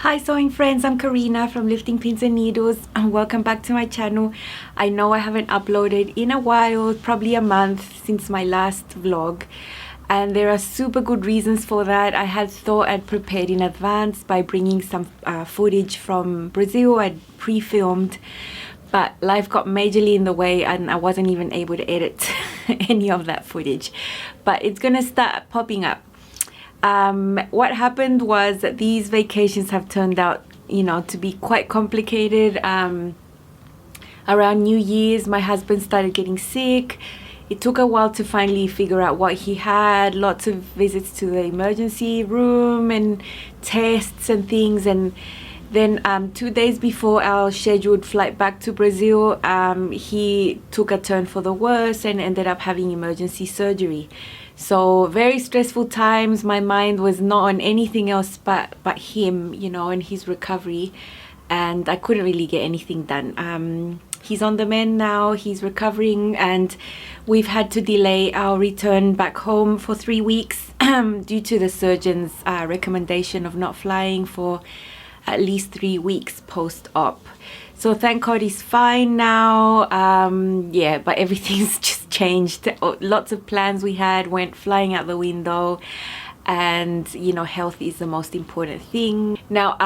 Hi sewing friends, I'm Karina from Lifting Pins and Needles and welcome back to my channel. I know I haven't uploaded in a while, probably a month since my last vlog, and there are super good reasons for that. I had thought I'd prepared in advance by bringing some footage from Brazil. I'd pre-filmed, but life got majorly in the way and I wasn't even able to edit any of that footage, but it's gonna start popping up. What happened was that these vacations have turned out, to be quite complicated. Around New Year's, my husband started getting sick. It took a while to finally figure out what he had. Lots of visits to the emergency room and tests and things. And then 2 days before our scheduled flight back to Brazil, he took a turn for the worse and ended up having emergency surgery. So very stressful times. My mind was not on anything else but him, and his recovery, and I couldn't really get anything done. He's on the mend now, he's recovering, and we've had to delay our return back home for 3 weeks due to the surgeon's recommendation of not flying for at least 3 weeks post-op. So thank God he's fine now. Yeah, but everything's just changed. Lots of plans we had went flying out the window, and health is the most important thing. Now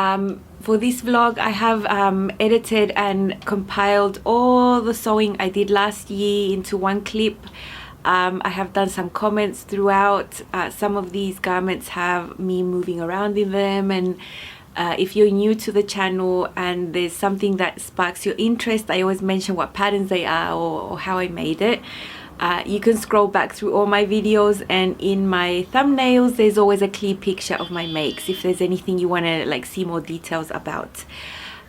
for this vlog I have edited and compiled all the sewing I did last year into one clip. I have done some comments throughout. Some of these garments have me moving around in them, and if you're new to the channel and there's something that sparks your interest, I always mention what patterns they are or how I made it. You can scroll back through all my videos, and in my thumbnails there's always a clear picture of my makes if there's anything you want to see more details about.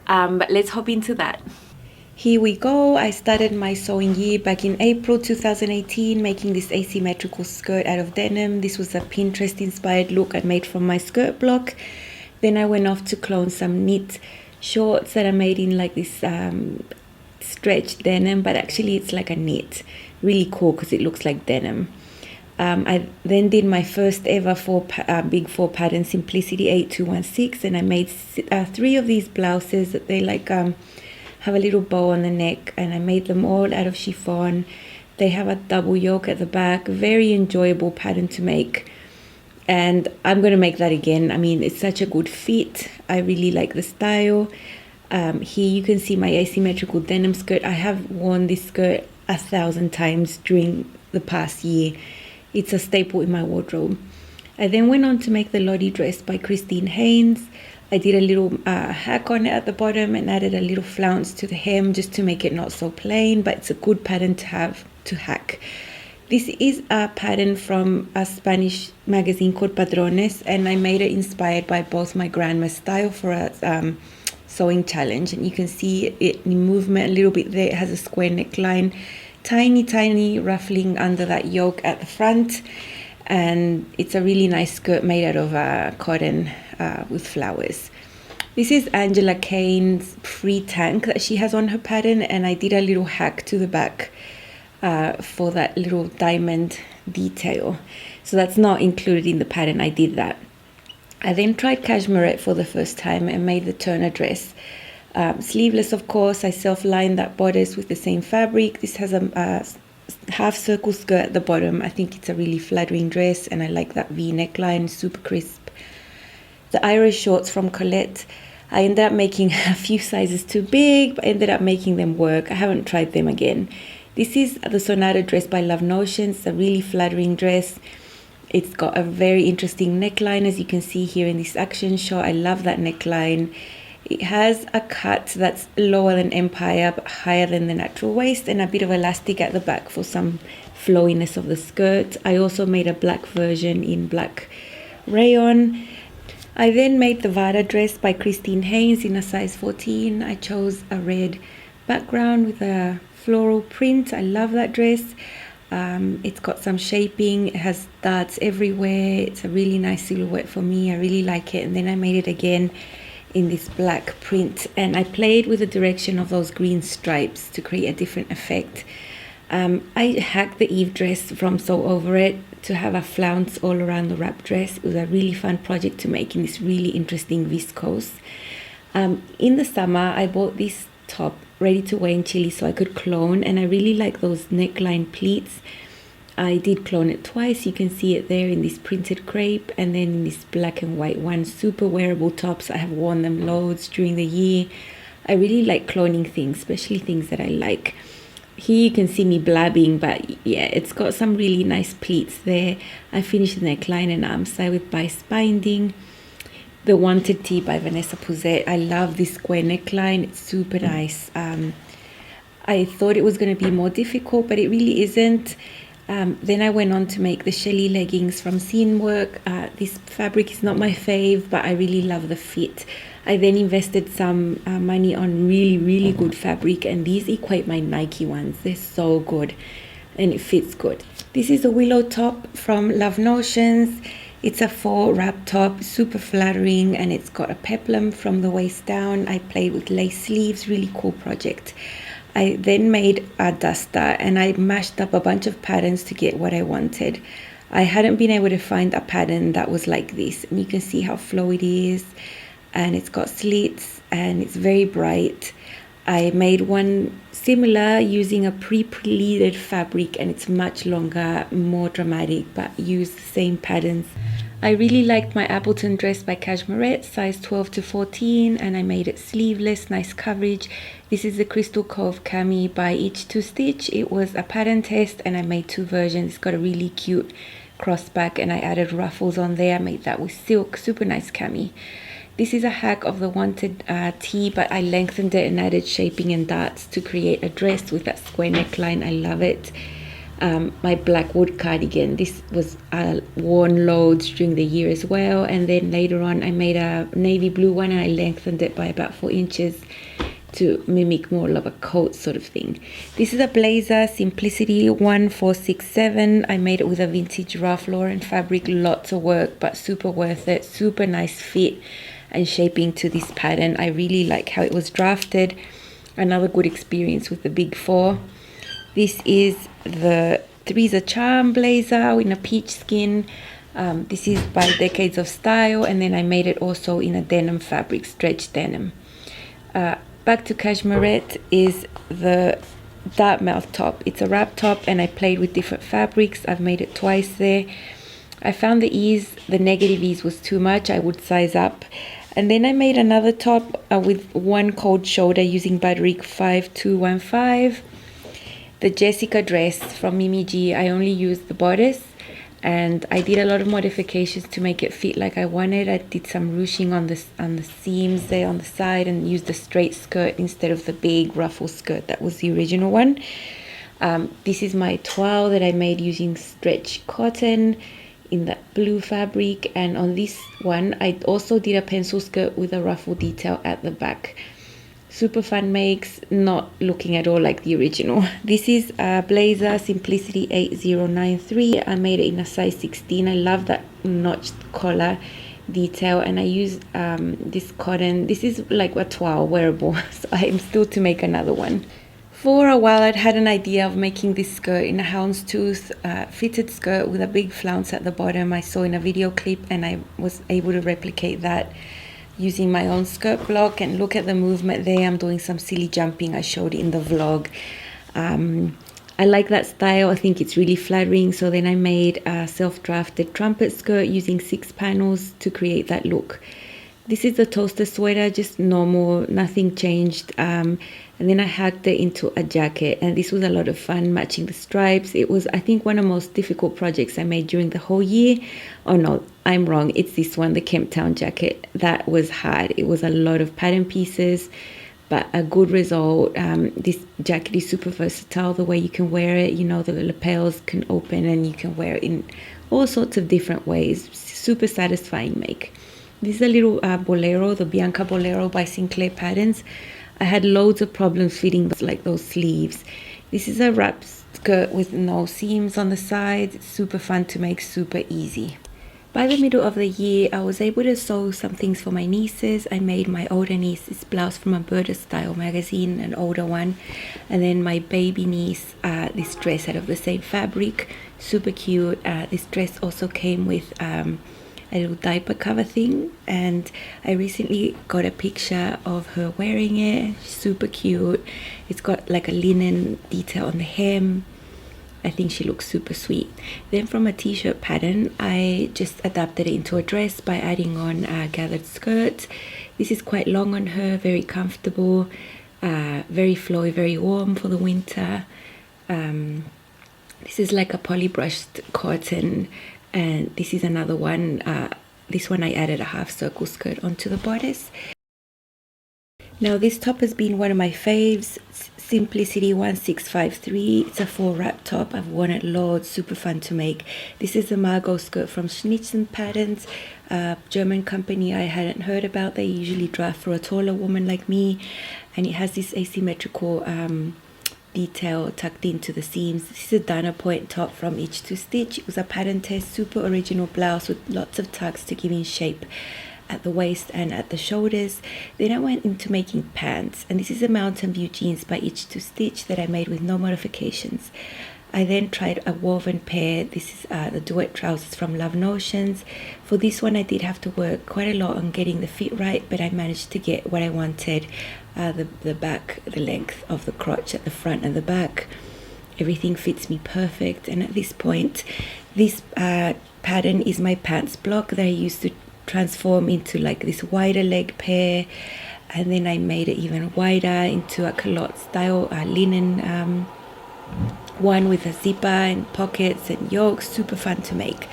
But let's hop into that. Here we go. I started my sewing year back in April 2018 making this asymmetrical skirt out of denim. This was a Pinterest inspired look I made from my skirt block. Then I went off to clone some knit shorts that I made in this stretch denim, but actually it's like a knit. Really cool because it looks like denim. I then did my first ever big four pattern, Simplicity 8216, and I made 3 of these blouses that they have a little bow on the neck, and I made them all out of chiffon. They have a double yoke at the back. Very enjoyable pattern to make. And I'm going to make that again. I mean, it's such a good fit. I really like the style. Here you can see my asymmetrical denim skirt. I have worn this skirt 1,000 times during the past year. It's a staple in my wardrobe. I then went on to make the Lottie dress by Christine Haynes. I did a little hack on it at the bottom and added a little flounce to the hem just to make it not so plain, but it's a good pattern to have to hack. This is a pattern from a Spanish magazine called Padrones, and I made it inspired by both my grandma's style for a sewing challenge. And you can see it in movement a little bit there. It has a square neckline, tiny ruffling under that yoke at the front, and it's a really nice skirt made out of cotton with flowers. This is Angela Kane's pre-tank that she has on her pattern, and I did a little hack to the back for that little diamond detail. So that's not included in the pattern. I did that. I then tried cashmere for the first time and made the Turner dress. Sleeveless, of course. I self-lined that bodice with the same fabric. This has a half circle skirt at the bottom. I think it's a really flattering dress, and I like that V neckline, super crisp. The Irish shorts from Colette, I ended up making a few sizes too big, but ended up making them work. I haven't tried them again. This is the Sonata dress by Love Notions, a really flattering dress. It's got a very interesting neckline, as you can see here in this action shot. I love that neckline. It has a cut that's lower than Empire but higher than the natural waist, and a bit of elastic at the back for some flowiness of the skirt. I also made a black version in black rayon. I then made the Vada dress by Christine Haynes in a size 14. I chose a red background with a floral print. I love that dress. It's got some shaping. It has darts everywhere. It's a really nice silhouette for me. I really like it. And then I made it again in this black print, and I played with the direction of those green stripes to create a different effect. I hacked the Eve dress from Sew Over It. to have a flounce all around the wrap dress. It was a really fun project to make in this really interesting viscose. In the summer, I bought this top ready to wear in Chile so I could clone, and I really like those neckline pleats. I did clone it twice. You can see it there in this printed crepe, and then in this black and white one. Super wearable tops. I have worn them loads during the year. I really like cloning things, especially things that I like. Here you can see me blabbing, but yeah, it's got some really nice pleats there. I finished the neckline and arm side with bias binding. The Wanted Tee by Vanessa Pouzet. I love this square neckline. It's super nice. I thought it was going to be more difficult, but it really isn't. Then I went on to make the Shelly leggings from Scene Work. This fabric is not my fave, but I really love the fit. I then invested some money on really good fabric, and these equate my Nike ones. They're so good and it fits good. This is a willow top from Love Notions. It's a faux wrap top, super flattering, and it's got a peplum from the waist down. I played with lace sleeves, really cool project. I then made a duster, and I mashed up a bunch of patterns to get what I wanted. I hadn't been able to find a pattern that was like this, and you can see how flowy it is, and it's got slits and it's very bright. I made one similar using a pre-pleated fabric, and it's much longer, more dramatic, but used the same patterns. I really liked my Appleton dress by Cashmerette, size 12 to 14, and I made it sleeveless, nice coverage. This is the Crystal Cove cami by Itch to Stitch. It was a pattern test, and I made two versions. It's got a really cute crossback, and I added ruffles on there. I made that with silk, super nice cami. This is a hack of the Wanted Tee, but I lengthened it and added shaping and darts to create a dress with that square neckline. I love it. My black wood cardigan, this was worn loads during the year as well, and then later on I made a navy blue one, and I lengthened it by about 4 inches to mimic more of a coat sort of thing. This is a blazer, Simplicity 1467. I made it with a vintage Ralph Lauren fabric, lots of work but super worth it, super nice fit and shaping to this pattern. I really like how it was drafted. Another good experience with the Big Four. This is the Theresa Charm blazer in a peach skin. This is by Decades of Style, and then I made it also in a denim fabric, stretch denim. Back to Cashmerette is the Dartmouth top. It's a wrap top, and I played with different fabrics. I've made it twice there. I found the negative ease was too much. I would size up. And then I made another top with one cold shoulder using Badrick 5215. The Jessica dress from Mimi G, I only used the bodice, and I did a lot of modifications to make it fit like I wanted. I did some ruching on the seams there on the side, and used the straight skirt instead of the big ruffle skirt that was the original one. This is my toile that I made using stretch cotton in that blue fabric, and on this one I also did a pencil skirt with a ruffle detail at the back. Super fun makes, not looking at all like the original. This is a blazer, Simplicity 8093. I made it in a size 16. I love that notched collar detail, and I use this cotton. This is like a toile wearable, so I'm still to make another one. For a while I'd had an idea of making this skirt in a houndstooth fitted skirt with a big flounce at the bottom. I saw in a video clip, and I was able to replicate that using my own skirt block, and look at the movement there. I'm doing some silly jumping. I showed it in the vlog. I like that style. I think it's really flattering. So then I made a self-drafted trumpet skirt using 6 panels to create that look. This is the toaster sweater, just normal, nothing changed. And then I hacked it into a jacket, and this was a lot of fun matching the stripes. It was, I think, one of the most difficult projects I made during the whole year. Oh no, I'm wrong. It's this one, the Kemp Town jacket. That was hard. It was a lot of pattern pieces, but a good result. This jacket is super versatile, the way you can wear it. You know, the lapels can open and you can wear it in all sorts of different ways. Super satisfying make. This is a little bolero, the Bianca Bolero by Sinclair Patterns. I had loads of problems fitting like those sleeves. This is a wrap skirt with no seams on the side. It's super fun to make, super easy. By the middle of the year, I was able to sew some things for my nieces. I made my older niece this blouse from a Birder Style magazine, an older one, and then my baby niece this dress out of the same fabric, super cute. This dress also came with a little diaper cover thing, and I recently got a picture of her wearing it. Super cute. It's got like a linen detail on the hem. I think she looks super sweet. Then from a t-shirt pattern, I just adapted it into a dress by adding on gathered skirts. This is quite long on her, very comfortable, very flowy, very warm for the winter. This is like a poly-brushed cotton, and this is another one. This one I added a half circle skirt onto the bodice. Now this top has been one of my faves, Simplicity 1653. It's a full wrap top. I've worn it loads, super fun to make. This is a Margot skirt from Schnitzen Patterns, a German company I hadn't heard about. They usually draft for a taller woman like me, and it has this asymmetrical detail tucked into the seams. This is a Dana Point top from Itch to Stitch. It was a pattern test, super original blouse with lots of tucks to give it shape at the waist and at the shoulders. Then I went into making pants, and this is a Mountain View jeans by Itch to Stitch that I made with no modifications. I then tried a woven pair. This is the duet trousers from Love Notions. For this one I did have to work quite a lot on getting the fit right, but I managed to get what I wanted. The back, the length of the crotch at the front and the back, everything fits me perfect. And at this point, this pattern is my pants block that I used to transform into like this wider leg pair, and then I made it even wider into a culotte style linen one with a zipper and pockets and yokes. Super fun to make.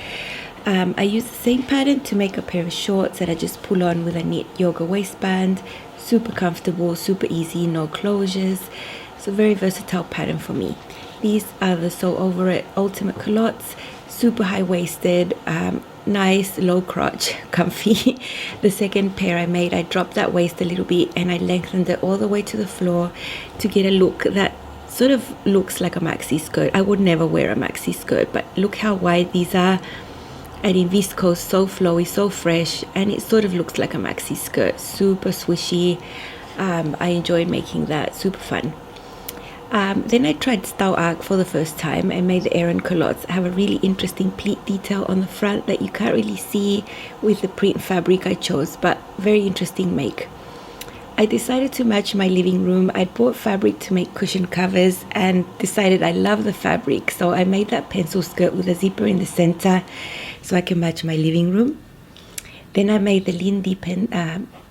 I used the same pattern to make a pair of shorts that I just pull on with a knit yoga waistband. Super comfortable, super easy, no closures. It's a very versatile pattern for me. These are the Sew Over It ultimate culottes, super high-waisted, nice low crotch, comfy. The second pair I made, I dropped that waist a little bit and I lengthened it all the way to the floor to get a look that sort of looks like a maxi skirt. I would never wear a maxi skirt, but look how wide these are, and in viscose, so flowy, so fresh, and it sort of looks like a maxi skirt. Super swishy. I enjoyed making that, super fun. Then I tried Style Arc for the first time and made the Aran culottes. I have a really interesting pleat detail on the front that you can't really see with the print fabric I chose, but very interesting make. I decided to match my living room. I bought fabric to make cushion covers and decided I love the fabric, so I made that pencil skirt with a zipper in the center so I can match my living room. Then I made the Lindy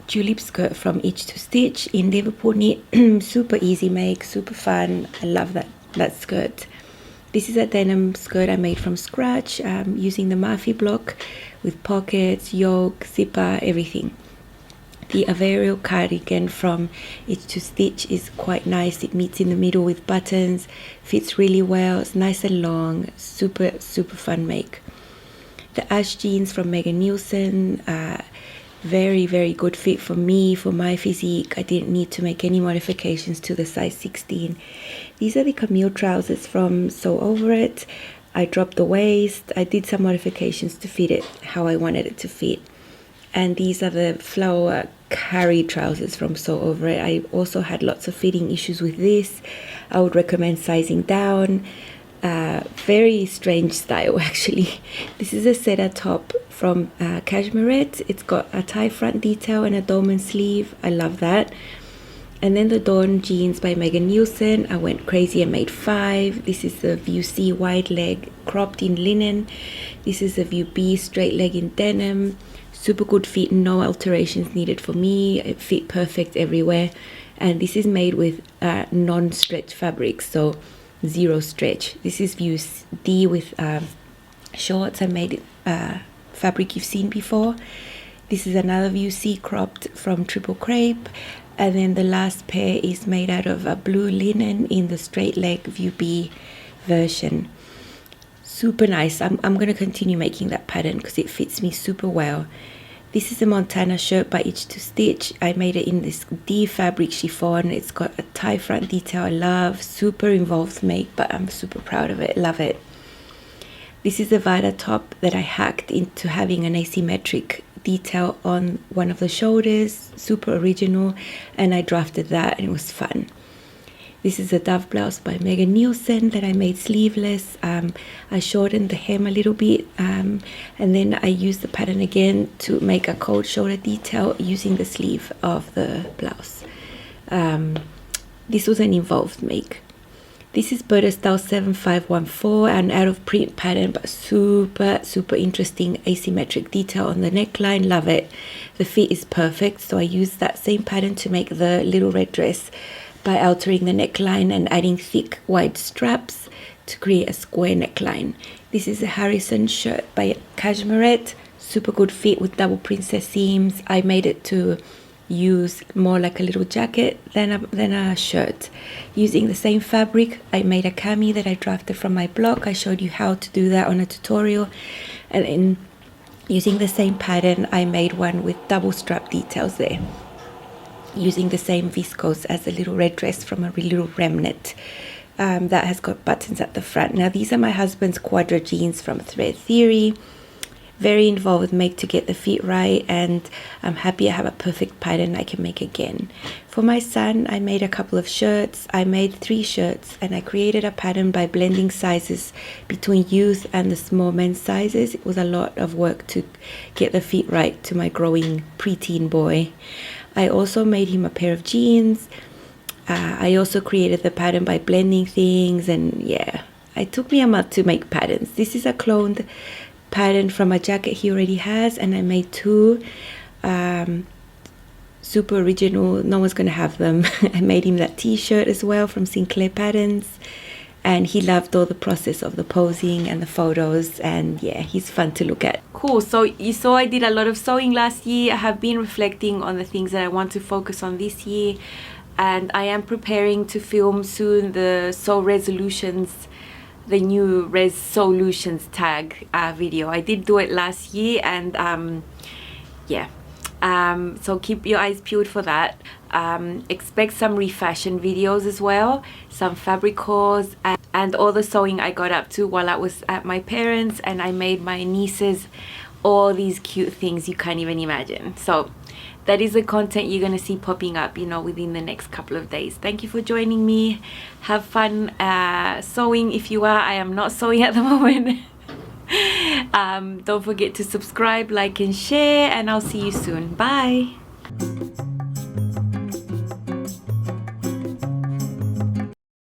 tulip skirt from Itch to Stitch in Liverpool knit. Super easy make, super fun. I love that skirt. This is a denim skirt I made from scratch using the Murphy block with pockets, yoke, zipper, everything. The Averio cardigan from Itch to Stitch is quite nice. It meets in the middle with buttons, fits really well, it's nice and long, super fun make. The Ash jeans from Megan Nielsen, very good fit for me, for my physique. I didn't need to make any modifications to the size 16. These are the Camille trousers from Sew Over It. I dropped the waist, I did some modifications to fit it how I wanted it to fit. And these are the flower carry trousers from Sew Over It. I also had lots of fitting issues with this. I would recommend sizing down. Very strange style actually. This is a setter top from Cashmerette. It's got a tie front detail and a dolman sleeve. I love that. And then the Dawn jeans by Megan Nielsen. I went crazy and made 5. This is the View C wide leg cropped in linen. This is the View B straight leg in denim. Super good fit, no alterations needed for me. It fit perfect everywhere. And this is made with non-stretch fabric, so 0 stretch. This is View D with shorts. I made fabric you've seen before. This is another View C cropped from Triple Crepe. And then the last pair is made out of a blue linen in the straight leg View B version. Super nice. I'm going to continue making that pattern because it fits me super well. This is a Montana shirt by Itch to Stitch. I made it in this D fabric chiffon. It's got a tie front detail I love. Super involved make, but I'm super proud of it. Love it. This is a Vita top that I hacked into having an asymmetric detail on one of the shoulders, super original, and I drafted that and it was fun. This is a Dove blouse by Megan Nielsen that I made sleeveless. I shortened the hem a little bit, and then I used the pattern again to make a cold shoulder detail using the sleeve of the blouse. This was an involved make. This is Burda Style 7514, an out of print pattern, but super interesting asymmetric detail on the neckline. Love it. The fit is perfect, so I used that same pattern to make the little red dress by altering the neckline and adding thick wide straps to create a square neckline. This is a Harrison shirt by Cashmerette, super good fit with double princess seams. I made it to use more like a little jacket than a shirt. Using the same fabric, I made a cami that I drafted from my blog. I showed you how to do that on a tutorial, and then using the same pattern, I made one with double strap details there, using the same viscose as a little red dress from a little remnant that has got buttons at the front. Now these are my husband's quadra jeans from Thread Theory. Very involved make to get the fit right, and I'm happy I have a perfect pattern I can make again. For my son, I made a couple of shirts. I made 3 shirts, and I created a pattern by blending sizes between youth and the small men's sizes. It was a lot of work to get the fit right to my growing preteen boy. I also made him a pair of jeans. I also created the pattern by blending things, and yeah, it took me a month to make patterns. This is a cloned pattern from a jacket he already has, and I made 2 super original. No one's gonna have them. I made him that t-shirt as well from Sinclair Patterns, and he loved all the process of the posing and the photos, and yeah, he's fun to look at. Cool. So you saw I did a lot of sewing last year. I have been reflecting on the things that I want to focus on this year, and I am preparing to film soon the Sew Resolutions, the new Resolutions tag video. I did do it last year, and yeah, so keep your eyes peeled for that. Expect some refashion videos as well, some fabric hauls, and all the sewing I got up to while I was at my parents', and I made my nieces all these cute things you can't even imagine. So that is the content you're going to see popping up, you know, within the next couple of days. Thank you for joining me. Have fun sewing if you are. I am not sewing at the moment. Don't forget to subscribe, like, and share, and I'll see you soon. Bye.